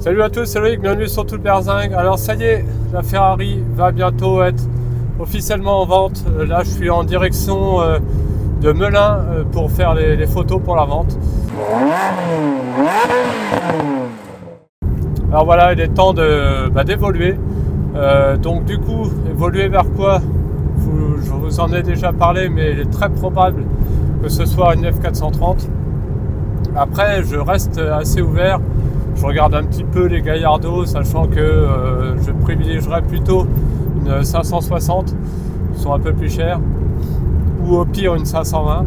Salut à tous, c'est Loïc, bienvenue sur Tout Berzing. Alors ça y est, la Ferrari va bientôt être officiellement en vente. Là je suis en direction de Melun pour faire les photos pour la vente. Alors voilà, il est temps d'évoluer. Donc du coup, évoluer vers quoi? Je vous en ai déjà parlé, mais il est très probable que ce soit une F430. Après, je reste assez ouvert. Je regarde un petit peu les Gallardo, sachant que je privilégierais plutôt une 560, qui sont un peu plus chères, ou au pire une 520.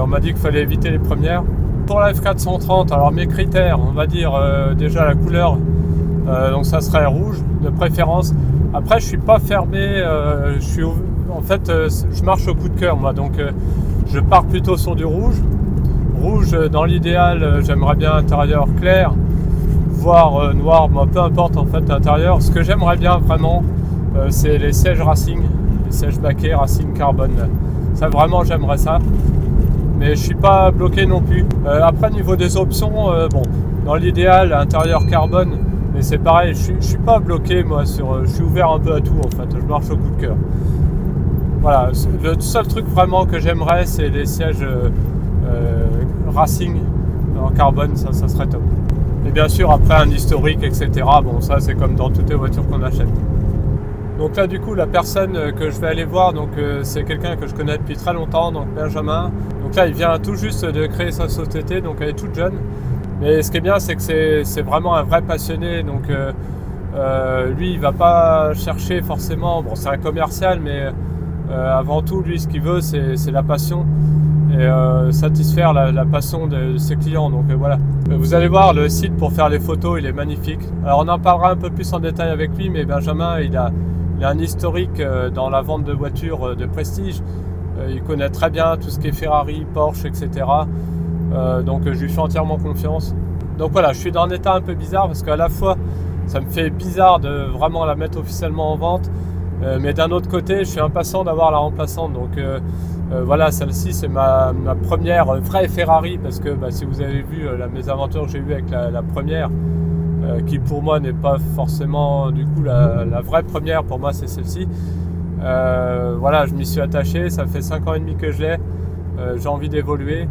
On m'a dit qu'il fallait éviter les premières. Pour la F430, alors mes critères, on va dire déjà la couleur, donc ça serait rouge de préférence. Après, je suis pas fermé, je marche au coup de cœur moi, donc je pars plutôt sur du rouge. Rouge, dans l'idéal, j'aimerais bien intérieur clair, voire noir, moi peu importe en fait l'intérieur. Ce que j'aimerais bien vraiment, c'est les sièges Racing, les sièges baquets Racing carbone. Ça vraiment j'aimerais ça, mais je suis pas bloqué non plus. Après niveau des options, bon, dans l'idéal intérieur carbone, mais c'est pareil, je suis pas bloqué moi je suis ouvert un peu à tout en fait. Je marche au coup de cœur. Voilà, le seul truc vraiment que j'aimerais, c'est les sièges Racing en carbone, ça serait top. Et bien sûr après un historique, etc. Bon, ça c'est comme dans toutes les voitures qu'on achète. Donc là du coup la personne que je vais aller voir, donc c'est quelqu'un que je connais depuis très longtemps, donc Benjamin. Donc là il vient tout juste de créer sa société, donc elle est toute jeune. Mais ce qui est bien, c'est que c'est vraiment un vrai passionné. Donc lui il va pas chercher forcément, bon c'est un commercial, mais avant tout lui ce qu'il veut c'est la passion et satisfaire la passion de ses clients. Donc voilà, vous allez voir le site pour faire les photos, il est magnifique. Alors on en parlera un peu plus en détail avec lui, mais Benjamin il a un historique dans la vente de voitures de prestige. Il connaît très bien tout ce qui est Ferrari, Porsche, etc. Donc je lui fais entièrement confiance. Donc voilà, je suis dans un état un peu bizarre parce qu'à la fois ça me fait bizarre de vraiment la mettre officiellement en vente, mais d'un autre côté je suis impatient d'avoir la remplaçante. Donc voilà, celle-ci c'est ma première vraie Ferrari, parce que si vous avez vu la mésaventure que j'ai eue avec la première, qui pour moi n'est pas forcément du coup la vraie première, pour moi c'est celle-ci. Voilà, je m'y suis attaché, ça fait 5 ans et demi que je l'ai, j'ai envie d'évoluer.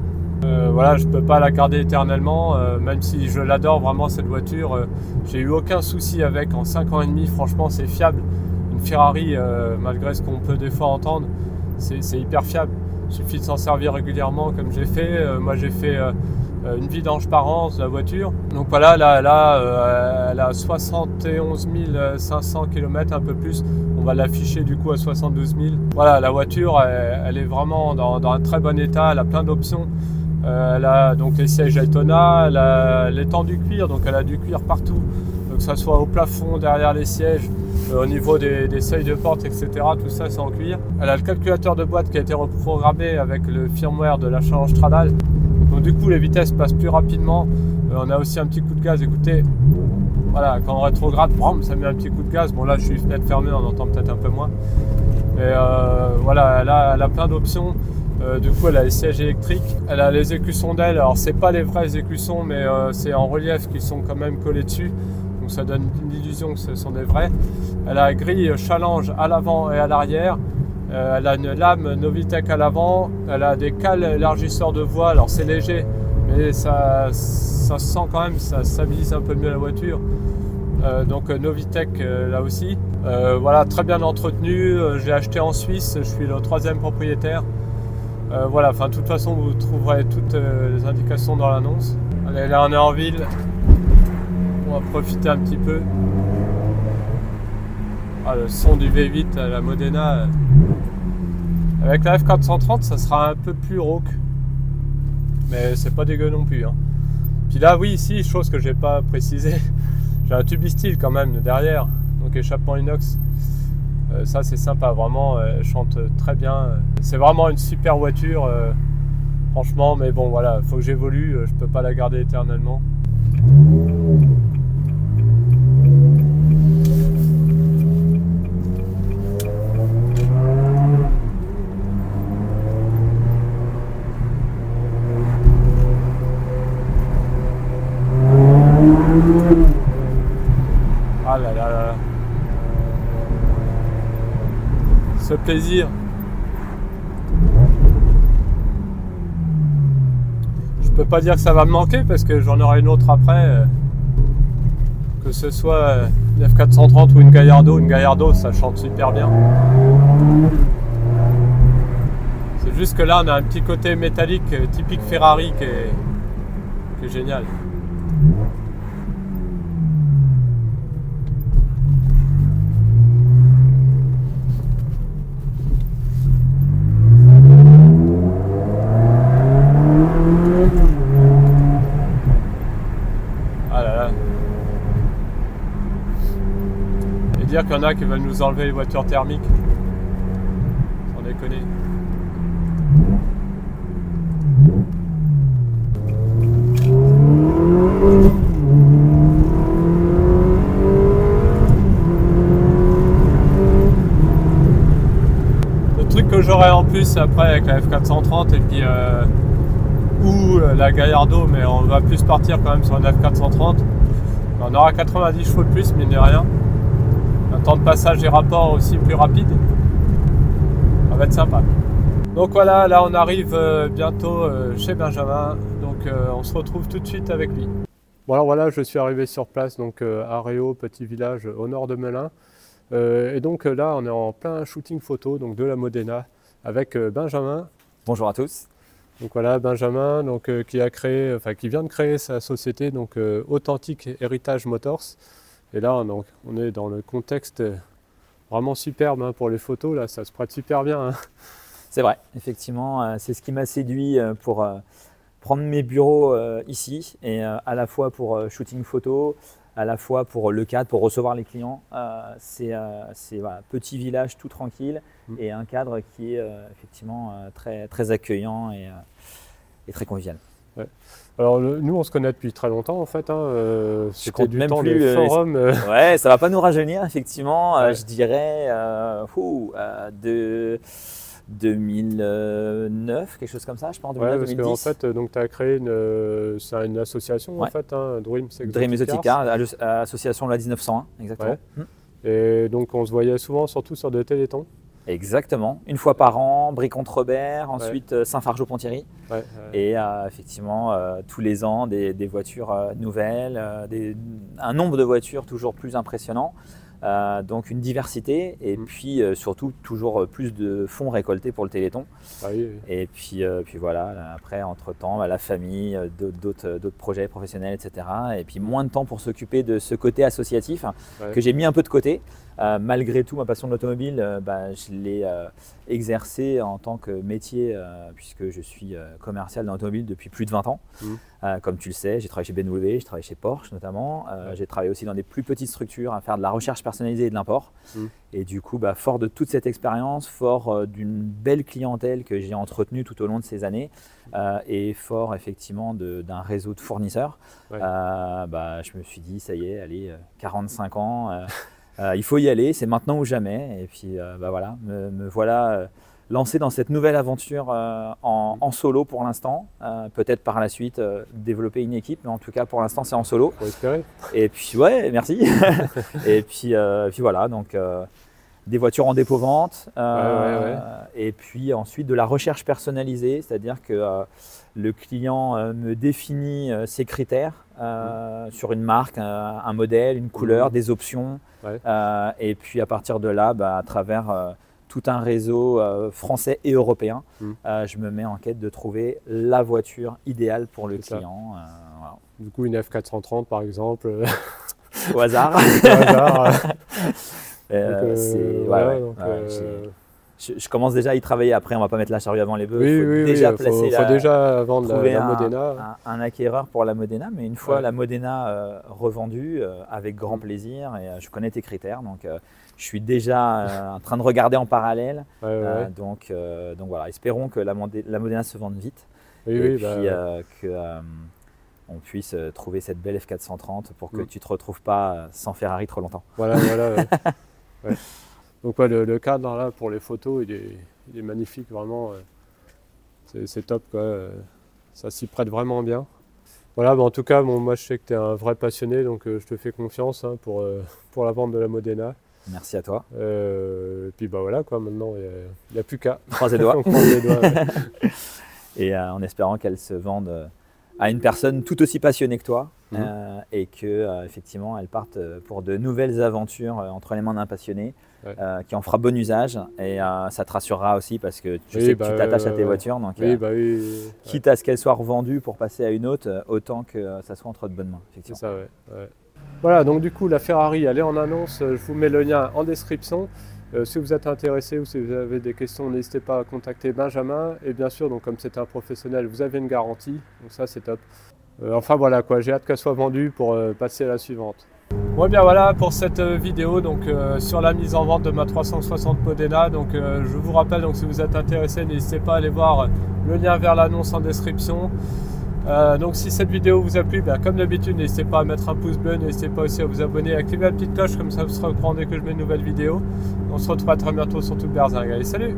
Voilà, je peux pas la garder éternellement, même si je l'adore vraiment cette voiture. J'ai eu aucun souci avec en 5 ans et demi, franchement c'est fiable. Une Ferrari, malgré ce qu'on peut des fois entendre, c'est hyper fiable. Il suffit de s'en servir régulièrement comme j'ai fait. Moi j'ai fait une vidange par an de la voiture. Donc voilà, là elle a 71 500 km, un peu plus. On va l'afficher du coup à 72 000. Voilà, la voiture elle est vraiment dans un très bon état, elle a plein d'options. Elle a donc les sièges Daytona, elle a l'étendue cuir, donc elle a du cuir partout, que ce soit au plafond, derrière les sièges, au niveau des seuils de porte, etc. Tout ça c'est en cuir. Elle a le calculateur de boîte qui a été reprogrammé avec le firmware de la Challenge Stradale. Donc du coup les vitesses passent plus rapidement. On a aussi un petit coup de gaz, écoutez. Voilà, quand on rétrograde, ça met un petit coup de gaz. Bon là je suis fenêtre fermée, on entend peut-être un peu moins. Mais voilà, elle a plein d'options. Du coup elle a les sièges électriques, elle a les écussons d'aile. Alors c'est pas les vrais écussons, mais c'est en relief qui sont quand même collés dessus. Donc ça donne l'illusion que ce sont des vrais. Elle a une grille Challenge à l'avant et à l'arrière. Elle a une lame Novitec à l'avant. Elle a des cales élargisseurs de voie. Alors c'est léger, mais ça se sent quand même, ça stabilise un peu mieux la voiture. Donc Novitec là aussi. Voilà, très bien entretenu. J'ai acheté en Suisse, je suis le 3e propriétaire. Voilà, enfin de toute façon vous trouverez toutes les indications dans l'annonce. Allez, là on est en ville. On va profiter un petit peu. Ah, le son du V8 à la Modena. Avec la F430 ça sera un peu plus rauque, mais c'est pas dégueu non plus, hein. Puis là oui, ici, chose que j'ai pas précisé, j'ai un tube style quand même derrière, donc échappement inox. Ça c'est sympa, vraiment, elle chante très bien. C'est vraiment une super voiture, franchement, mais bon voilà, faut que j'évolue, je peux pas la garder éternellement. ce plaisir. Je peux pas dire que ça va me manquer parce que j'en aurai une autre après. Que ce soit une F430 ou une Gallardo ça chante super bien. C'est juste que là on a un petit côté métallique typique Ferrari qui est génial. Dire qu'il y en a qui veulent nous enlever les voitures thermiques. Sans déconner. Le truc que j'aurai en plus après avec la F430 et puis ou la Gallardo, mais on va plus partir quand même sur une F430. On aura 90 chevaux de plus, mine de rien. Un temps de passage et rapport aussi plus rapide. Ça va être sympa. Donc voilà, là on arrive bientôt chez Benjamin. Donc on se retrouve tout de suite avec lui. Bon alors voilà, je suis arrivé sur place, donc à Réau, petit village au nord de Melun. Et donc là on est en plein shooting photo donc de la Modena avec Benjamin. Bonjour à tous. Donc voilà, Benjamin donc, qui vient de créer sa société donc Authentic Heritage Motors. Et là, on est dans le contexte vraiment superbe hein, pour les photos. Là, ça se prête super bien. Hein. C'est vrai, effectivement, c'est ce qui m'a séduit pour prendre mes bureaux ici, et à la fois pour shooting photo, à la fois pour le cadre, pour recevoir les clients. C'est voilà, petit village tout tranquille et un cadre qui est effectivement très accueillant et très convivial. Ouais. Alors nous on se connaît depuis très longtemps en fait, hein, c'était du temps des forums. Ouais, ça va pas nous rajeunir effectivement, ouais. Je dirais de 2009, quelque chose comme ça, je pense, 2009, ouais, parce 2010. qu'en fait, donc tu as créé une association ouais. En fait, hein, Dream Exotic Cars, association de la 1901, exactement. Ouais. Et donc on se voyait souvent surtout sur des télétons. Exactement, une fois par an, Brie-Comte-Robert, ensuite Saint-Fargeau-Ponthierry. Ouais. Et effectivement, tous les ans, des voitures nouvelles, un nombre de voitures toujours plus impressionnant. Donc une diversité et puis surtout toujours plus de fonds récoltés pour le Téléthon. Ah oui, oui. Et puis voilà, après entre-temps, la famille, d'autres projets professionnels, etc. Et puis moins de temps pour s'occuper de ce côté associatif que j'ai mis un peu de côté. Malgré tout, ma passion de l'automobile, je l'ai exercée en tant que métier puisque je suis commercial dans l'automobile depuis plus de 20 ans. Comme tu le sais, j'ai travaillé chez BMW, j'ai travaillé chez Porsche notamment. J'ai travaillé aussi dans des plus petites structures à faire de la recherche personnalisée et de l'import. Et du coup, fort de toute cette expérience, fort d'une belle clientèle que j'ai entretenue tout au long de ces années et fort effectivement d'un réseau de fournisseurs, je me suis dit, ça y est, allez, 45 ans. Il faut y aller, c'est maintenant ou jamais. Et puis voilà, me voilà lancé dans cette nouvelle aventure en solo pour l'instant. Peut-être par la suite développer une équipe, mais en tout cas pour l'instant c'est en solo. Faut espérer. Et puis ouais, merci. Et puis voilà, donc des voitures en dépôt-vente. Et puis ensuite de la recherche personnalisée, c'est-à-dire que le client me définit ses critères sur une marque, un modèle, une couleur, des options. Et puis à partir de là, à travers tout un réseau français et européen, je me mets en quête de trouver la voiture idéale pour le client. Voilà. Du coup, une F430 par exemple. Au hasard. Au hasard. Je commence déjà à y travailler. Après, on ne va pas mettre la charrue avant les bœufs. Il faut déjà vendre la Modena. Un acquéreur pour la Modena, mais une fois la Modena revendue, avec grand plaisir, et je connais tes critères, donc je suis déjà en train de regarder en parallèle. Donc voilà, espérons que la Modena se vende vite qu'on puisse trouver cette belle F430 pour que tu ne te retrouves pas sans Ferrari trop longtemps. Voilà. Donc le cadre là pour les photos, il est magnifique vraiment. C'est top quoi. Ça s'y prête vraiment bien. Voilà, en tout cas, moi je sais que tu es un vrai passionné, donc je te fais confiance pour la vente de la Modena. Merci à toi. Et puis bah voilà quoi, maintenant il n'y a plus qu'à. Croise les doigts. Croise les doigts, ouais. Et en espérant qu'elle se vende à une personne tout aussi passionnée que toi et que effectivement elle parte pour de nouvelles aventures entre les mains d'un passionné qui en fera bon usage et ça te rassurera aussi parce que je sais que tu t'attaches à tes voitures donc quitte à ce qu'elles soient revendues pour passer à une autre, autant que ça soit entre de bonnes mains. C'est ça, ouais. Voilà, donc du coup la Ferrari elle est en annonce, je vous mets le lien en description. Si vous êtes intéressé ou si vous avez des questions, n'hésitez pas à contacter Benjamin. Et bien sûr, donc, comme c'est un professionnel, vous avez une garantie, donc ça c'est top. Enfin voilà quoi, j'ai hâte qu'elle soit vendue pour passer à la suivante. Bon bien voilà pour cette vidéo donc, sur la mise en vente de ma 360 Modena. Donc je vous rappelle, donc, si vous êtes intéressé, n'hésitez pas à aller voir le lien vers l'annonce en description. Donc si cette vidéo vous a plu, comme d'habitude, n'hésitez pas à mettre un pouce bleu, n'hésitez pas aussi à vous abonner, à activer la petite cloche, comme ça vous serez au courant dès que je mets une nouvelle vidéo. On se retrouve très bientôt sur Tout Berzingue. Allez, salut!